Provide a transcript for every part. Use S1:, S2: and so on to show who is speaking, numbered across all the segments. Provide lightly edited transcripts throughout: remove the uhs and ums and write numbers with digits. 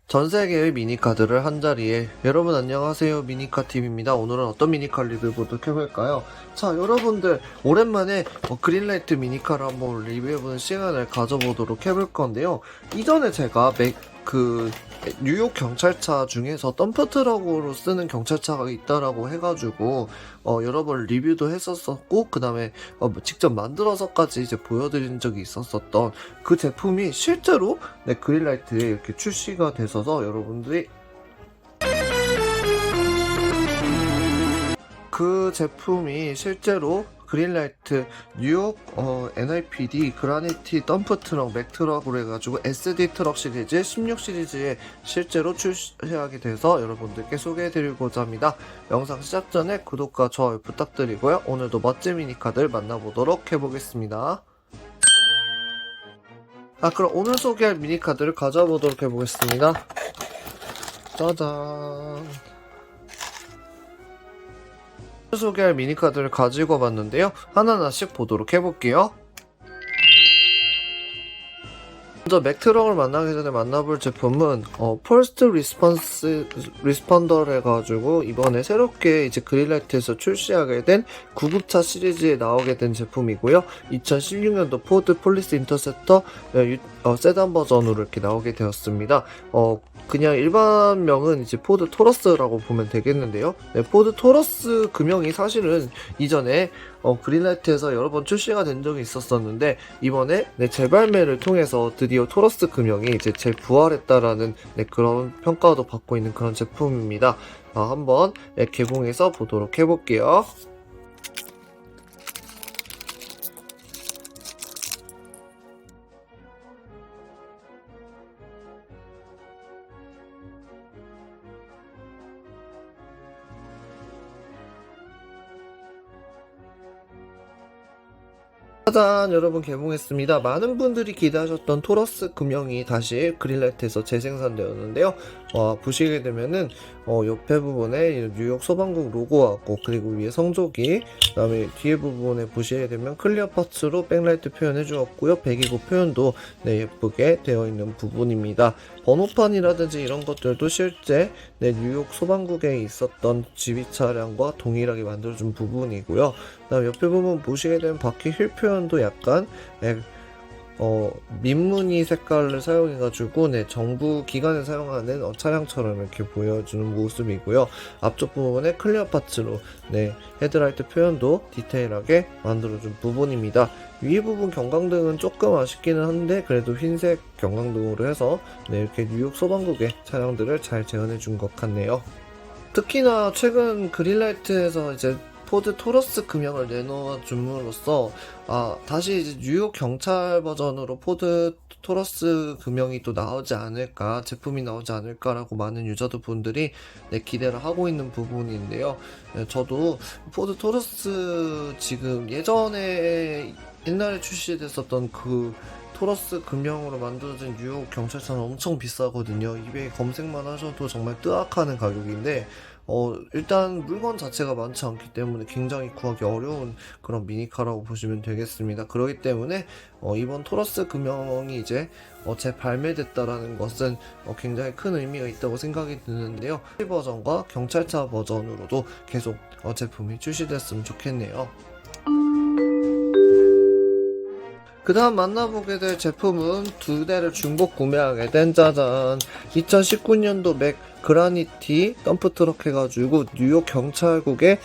S1: 전 세계의 미니카들을 한자리에. 여러분 안녕하세요, 미니카팀입니다. 오늘은 어떤 미니카 리뷰를 보도록 해볼까요? 자, 여러분들 오랜만에 그린라이트 미니카를 한번 리뷰해보는 시간을 가져보도록 해볼 건데요. 이전에 제가 뉴욕 경찰차 중에서 덤프트럭으로 쓰는 경찰차가 있다라고 해가지고 여러 번 리뷰도 했었었고, 그 다음에 직접 만들어서까지 이제 보여드린 적이 있었었던 그 제품이 실제로 그린라이트에 이렇게 출시가 됐어서 여러분들이 그 제품이 실제로 그린라이트 뉴욕 NIPD 그라니티 덤프트럭 맥트럭으로 해가지고 SD 트럭 시리즈 16 시리즈에 실제로 출시하게 돼서 여러분들께 소개해드리고자 합니다. 영상 시작 전에 구독과 좋아요 부탁드리고요. 오늘도 멋진 미니카들 만나보도록 해보겠습니다. 그럼 오늘 소개할 미니카들을 가져보도록 해보겠습니다. 짜잔. 소개할 미니카드를 가지고 봤는데요. 하나하나씩 보도록 해볼게요. 먼저 맥트럭을 만나기 전에 만나볼 제품은 퍼스트 리스펀더를 해가지고 이번에 새롭게 이제 그린라이트에서 출시하게 된 구급차 시리즈에 나오게 된 제품이고요. 2016년도 포드 폴리스 인터셉터 세단 버전으로 이렇게 나오게 되었습니다. 그냥 일반명은 이제 포드 토러스라고 보면 되겠는데요. 포드 토러스 금형이 사실은 이전에 그린라이트에서 여러 번 출시가 된 적이 있었었는데, 이번에 재발매를 통해서 드디어 토러스 금형이 이제 재부활했다라는 그런 평가도 받고 있는 그런 제품입니다. 한번 개봉해서 보도록 해볼게요. 짜잔, 여러분 개봉했습니다. 많은 분들이 기대하셨던 토러스 금형이 다시 그린라이트에서 재생산되었는데요. 보시게 되면은 옆에 부분에 뉴욕 소방국 로고하고, 그리고 위에 성조기, 그 다음에 뒤에 부분에 보시게 되면 클리어 파츠로 백라이트 표현해 주었고요. 배기구 표현도 예쁘게 되어 있는 부분입니다. 번호판이라든지 이런 것들도 실제 뉴욕 소방국에 있었던 지휘 차량과 동일하게 만들어준 부분이고요. 그 다음 옆에 부분 보시게 되면 바퀴 휠 표현도 약간 민무늬 색깔을 사용해가지고 정부 기관에 사용하는 차량처럼 이렇게 보여주는 모습이고요. 앞쪽 부분에 클리어 파츠로 헤드라이트 표현도 디테일하게 만들어준 부분입니다. 위 부분 경광등은 조금 아쉽기는 한데 그래도 흰색 경광등으로 해서 이렇게 뉴욕 소방국의 차량들을 잘 재현해준 것 같네요. 특히나 최근 그린라이트에서 이제 포드 토러스 금형을 내놓아줌으로써 다시 이제 뉴욕 경찰 버전으로 포드 토러스 금형이 또 나오지 않을까, 제품이 나오지 않을까라고 많은 유저분들이 기대를 하고 있는 부분인데요. 저도 포드 토러스 지금 옛날에 출시됐었던 그 토러스 금형으로 만들어진 뉴욕 경찰차는 엄청 비싸거든요. 이베이 검색만 하셔도 정말 뜨악하는 가격인데, 일단 물건 자체가 많지 않기 때문에 굉장히 구하기 어려운 그런 미니카라고 보시면 되겠습니다. 그렇기 때문에 이번 토러스 금형이 이제 재발매됐다라는 것은 굉장히 큰 의미가 있다고 생각이 드는데요. 버전과 경찰차 버전으로도 계속 제품이 출시됐으면 좋겠네요. 그 다음 만나보게 될 제품은 두 대를 중복 구매하게 된, 짜잔, 2019년도 맥 그라니티 덤프트럭 해가지고 뉴욕 경찰국의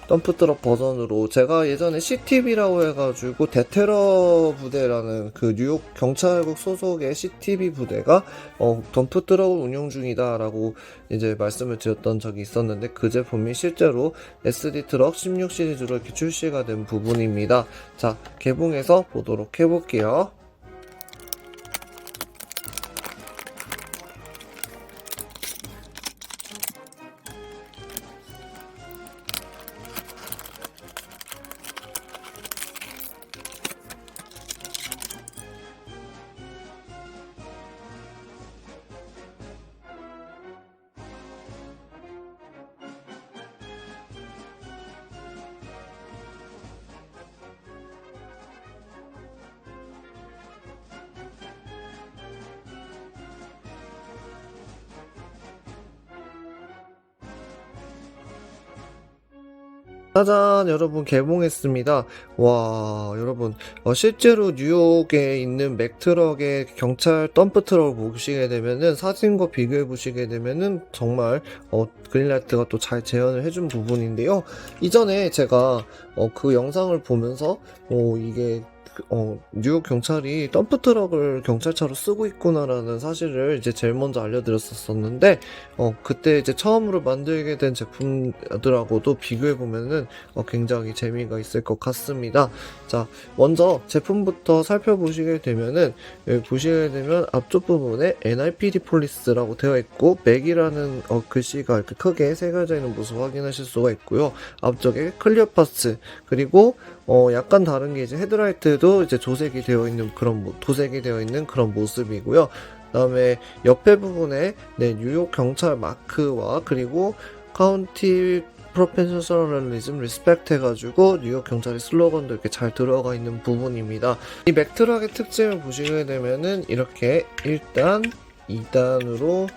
S1: 덤프트럭 버전으로, 제가 예전에 CTB라고 해가지고 대테러 부대라는 그 뉴욕 경찰국 소속의 CTB 부대가 덤프트럭을 운영 중이다 라고 이제 말씀을 드렸던 적이 있었는데, 그 제품이 실제로 SD 트럭 16 시리즈로 이렇게 출시가 된 부분입니다. 자, 개봉해서 보도록 해볼게요. 짜잔, 여러분, 개봉했습니다. 와, 여러분, 실제로 뉴욕에 있는 맥트럭의 경찰 덤프트럭을 보시게 되면은, 사진과 비교해 보시게 되면은, 정말, 그린라이트가 또 잘 재현을 해준 부분인데요. 이전에 제가, 그 영상을 보면서, 이게, 뉴욕 경찰이 덤프트럭을 경찰차로 쓰고 있구나라는 사실을 이제 제일 먼저 알려드렸었는데, 그때 이제 처음으로 만들게 된 제품들하고도 비교해보면은, 굉장히 재미가 있을 것 같습니다. 자, 먼저 제품부터 살펴보시게 되면은, 여기 보시게 되면 앞쪽 부분에 NIPD 폴리스라고 되어 있고, 맥이라는 글씨가 이렇게 크게 새겨져 있는 모습 확인하실 수가 있고요. 앞쪽에 클리어 파츠, 그리고 약간 다른 게 이제 헤드라이트도 이제 도색이 되어 있는 그런 모습이고요. 그다음에 옆에 부분에 뉴욕 경찰 마크와 그리고 카운티 프로페셔널리즘 리스펙트 해가지고 뉴욕 경찰의 슬로건도 이렇게 잘 들어가 있는 부분입니다. 이 맥트럭의 특징을 보시게 되면은 이렇게 일단 2단으로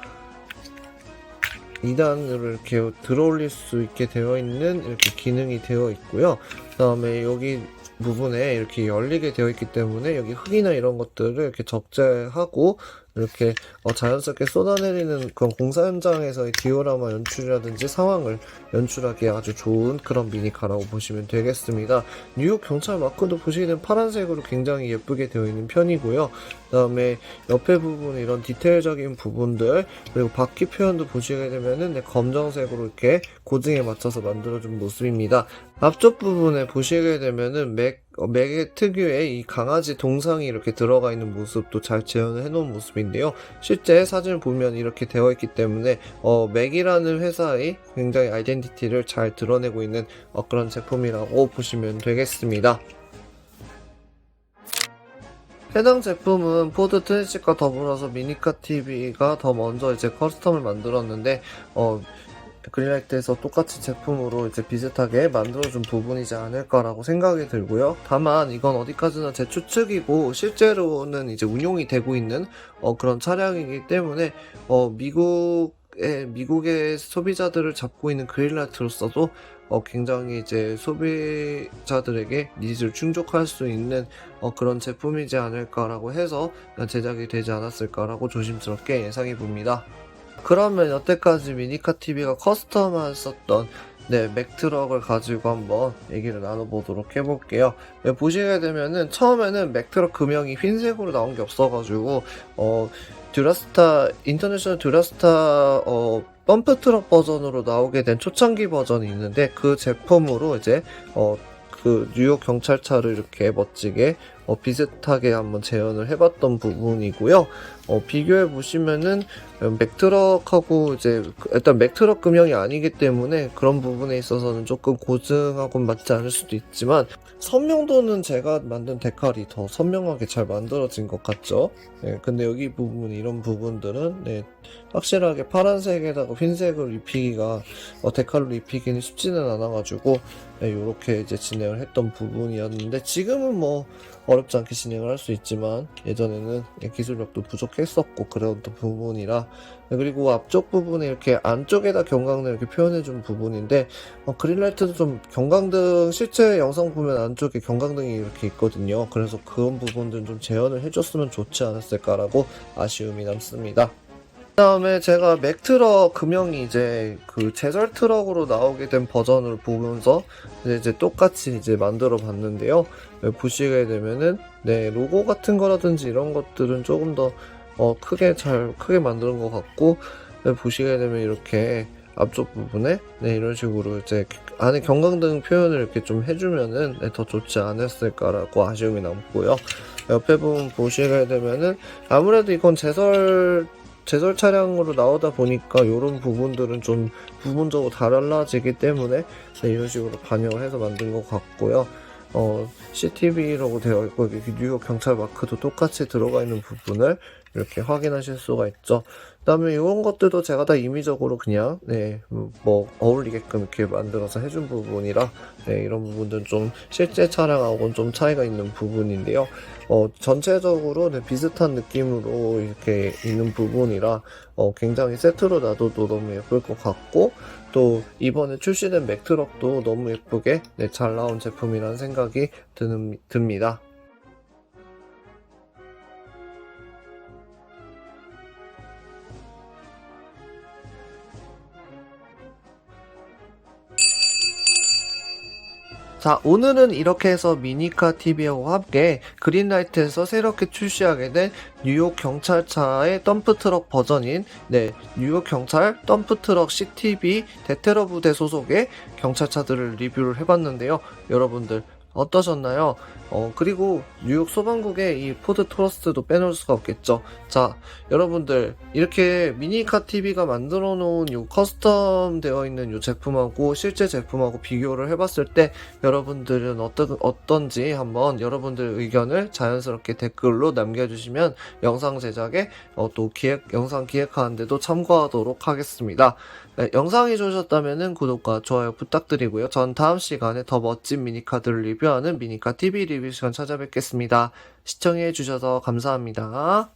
S1: 이렇게 들어올릴 수 있게 되어 있는 이렇게 기능이 되어 있고요. 그 다음에 여기 부분에 이렇게 열리게 되어 있기 때문에 여기 흙이나 이런 것들을 이렇게 적재하고 이렇게 자연스럽게 쏟아내리는 그런 공사 현장에서의 디오라마 연출이라든지 상황을 연출하기에 아주 좋은 그런 미니카라고 보시면 되겠습니다. 뉴욕 경찰 마크도 보시게 되면 파란색으로 굉장히 예쁘게 되어 있는 편이고요. 그 다음에 옆에 부분 이런 디테일적인 부분들 그리고 바퀴 표현도 보시게 되면은 검정색으로 이렇게 고증에 맞춰서 만들어준 모습입니다. 앞쪽 부분에 보시게 되면은 맥의 특유의 이 강아지 동상이 이렇게 들어가 있는 모습도 잘 재현을 해놓은 모습인데요. 실제 사진을 보면 이렇게 되어 있기 때문에 맥이라는 회사의 굉장히 아이덴티티를 잘 드러내고 있는 그런 제품이라고 보시면 되겠습니다. 해당 제품은 포드 트래식과 더불어서 미니카 TV가 더 먼저 이제 커스텀을 만들었는데 그린라이트에서 똑같이 제품으로 이제 비슷하게 만들어준 부분이지 않을까라고 생각이 들고요. 다만 이건 어디까지나 제 추측이고 실제로는 이제 운용이 되고 있는 그런 차량이기 때문에 미국의 소비자들을 잡고 있는 그린라이트로서도 굉장히 이제 소비자들에게 니즈를 충족할 수 있는 그런 제품이지 않을까라고 해서 제작이 되지 않았을까라고 조심스럽게 예상해 봅니다. 그러면 여태까지 미니카 TV가 커스터마했었던 맥트럭을 가지고 한번 얘기를 나눠보도록 해볼게요. 보시게 되면은 처음에는 맥트럭 금형이 흰색으로 나온 게 없어가지고 인터내셔널 듀라스타 덤프트럭 버전으로 나오게 된 초창기 버전이 있는데 그 제품으로 이제 그 뉴욕 경찰차를 이렇게 멋지게 비슷하게 한번 재현을 해봤던 부분이고요. 비교해 보시면은 맥트럭하고 이제 일단 맥트럭 금형이 아니기 때문에 그런 부분에 있어서는 조금 고증하고 맞지 않을 수도 있지만 선명도는 제가 만든 데칼이 더 선명하게 잘 만들어진 것 같죠. 근데 여기 부분 이런 부분들은 확실하게 파란색에다가 흰색을 입히기가 데칼로 입히기는 쉽지는 않아가지고 이렇게 이제 진행을 했던 부분이었는데 지금은 뭐 어렵지 않게 진행을 할 수 있지만 예전에는 기술력도 부족했었고 그런 부분이라 그리고 앞쪽 부분에 이렇게 안쪽에다 경광등 이렇게 표현해준 부분인데 그린라이트도 좀 경광등 실제 영상 보면 안쪽에 경광등이 이렇게 있거든요. 그래서 그런 부분들은 좀 재현을 해줬으면 좋지 않았을까라고 아쉬움이 남습니다. 그 다음에 제가 맥트럭 금형이 이제 그 제설 트럭으로 나오게 된 버전을 보면서 이제 똑같이 이제 만들어 봤는데요. 보시게 되면은 로고 같은 거라든지 이런 것들은 조금 더 크게 만드는 것 같고 보시게 되면 이렇게 앞쪽 부분에 이런 식으로 이제 안에 경광등 표현을 이렇게 좀 해주면은 더 좋지 않았을까라고 아쉬움이 남고요. 옆에 부분 보시게 되면은 아무래도 이건 제설 차량으로 나오다 보니까 이런 부분들은 좀 부분적으로 달라지기 때문에 이런 식으로 반영을 해서 만든 것 같고요. CTV라고 되어 있고 뉴욕 경찰 마크도 똑같이 들어가 있는 부분을 이렇게 확인하실 수가 있죠. 그다음에 이런 것들도 제가 다 임의적으로 그냥 뭐 어울리게끔 이렇게 만들어서 해준 부분이라 이런 부분들은 좀 실제 차량하고는 좀 차이가 있는 부분인데요. 전체적으로 비슷한 느낌으로 이렇게 있는 부분이라 굉장히 세트로 놔둬도 너무 예쁠 것 같고, 또 이번에 출시된 맥트럭도 너무 예쁘게 잘 나온 제품이라는 생각이 듭니다. 자, 오늘은 이렇게 해서 미니카 TV와 함께 그린라이트에서 새롭게 출시하게 된 뉴욕 경찰차의 덤프트럭 버전인 뉴욕 경찰 덤프트럭 CTB 대테러 부대 소속의 경찰차들을 리뷰를 해봤는데요. 여러분들 어떠셨나요? 그리고 뉴욕 소방국의 이 포드 토러스도 빼놓을 수가 없겠죠. 자, 여러분들 이렇게 미니카 TV가 만들어 놓은 요 커스텀 되어 있는 요 제품하고 실제 제품하고 비교를 해봤을 때 여러분들은 어떤지 한번 여러분들 의견을 자연스럽게 댓글로 남겨주시면 영상 제작에 또 영상 기획하는데도 참고하도록 하겠습니다. 네, 영상이 좋으셨다면 구독과 좋아요 부탁드리고요. 전 다음 시간에 더 멋진 미니카들을 리뷰하는 미니카 TV 리뷰 시간 찾아뵙겠습니다. 시청해주셔서 감사합니다.